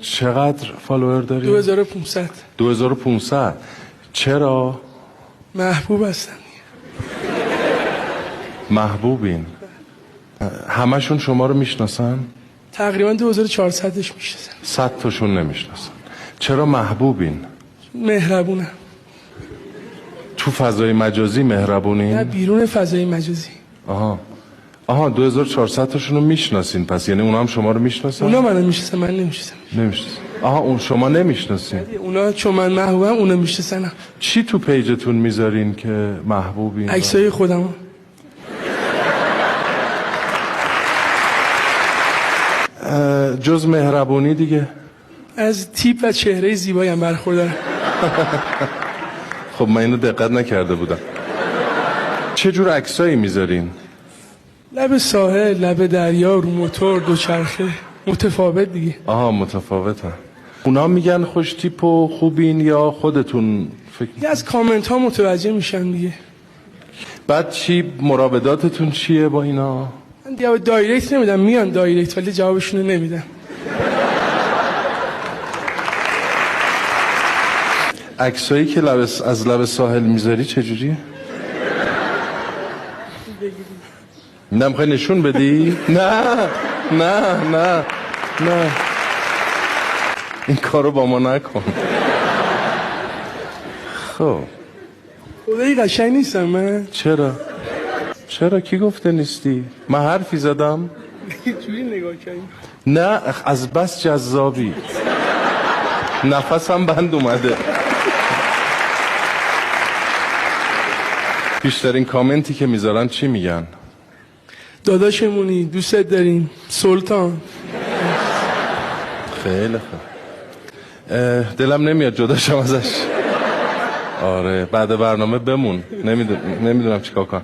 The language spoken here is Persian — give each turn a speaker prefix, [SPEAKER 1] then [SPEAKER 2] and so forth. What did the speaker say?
[SPEAKER 1] چقدر فالوور داری؟
[SPEAKER 2] 2500.
[SPEAKER 1] 2500. چرا؟
[SPEAKER 2] محبوب هستم.
[SPEAKER 1] محبوبین. همشون شما رو میشناسن؟
[SPEAKER 2] تقریبا 2400ش میشناسن.
[SPEAKER 1] 100 تاشون نمیشناسن. چرا محبوبین؟
[SPEAKER 2] مهربونم.
[SPEAKER 1] تو فضای مجازی مهربونین؟
[SPEAKER 2] نه، بیرون فضای مجازی.
[SPEAKER 1] آها 2400 تاشون رو میشناسین، پس یعنی اونا هم شما رو میشناسن؟
[SPEAKER 2] اونا منو میشناسن، من نمیشناسم.
[SPEAKER 1] نمیشناسن. اون شما نمیشناسین.
[SPEAKER 2] اونا چون من محبوبم اونا میشناسن.
[SPEAKER 1] چی تو پیجتون میذارین که محبوبین؟
[SPEAKER 2] عکسای خودم.
[SPEAKER 1] جز مهربونی دیگه؟
[SPEAKER 2] از تیپ و چهره زیبایم برخوردارم.
[SPEAKER 1] خب من اینو دقت نکرده بودم. چه جور عکسایی میذارین؟
[SPEAKER 2] لب ساحل، لب دریا، رو موتور، دوچرخه، متفاوت دیگه.
[SPEAKER 1] متفاوته. اونا میگن خوش تیپ و خوبین یا خودتون فکر؟
[SPEAKER 2] از کامنت ها متوجه میشن دیگه.
[SPEAKER 1] بعد چی مراوداتتون چیه با اینا؟
[SPEAKER 2] من دیگه دایرکت نمیدم، میان دایرکت ولی جوابشونو نمیدم.
[SPEAKER 1] عکسایی که از لب ساحل میذاری چجوریه؟ نمیخوای نشون بدی؟ نه این کارو با ما نکن. خب
[SPEAKER 2] خدایی قشنگ نیستم من؟
[SPEAKER 1] چرا کی گفته نیستی؟ من حرفی زدم؟
[SPEAKER 2] جوری نگاه کردیم.
[SPEAKER 1] نه از بس جذابی. نفسم بند اومده. بیشترین کامنتی که میذارن چی میگن؟
[SPEAKER 2] داداشمونی، دوستت داریم، سلطان.
[SPEAKER 1] خیلی خوب. دلم نمیاد جداشم ازش. آره بعد برنامه بمون. نمیدونم چیکار کنم.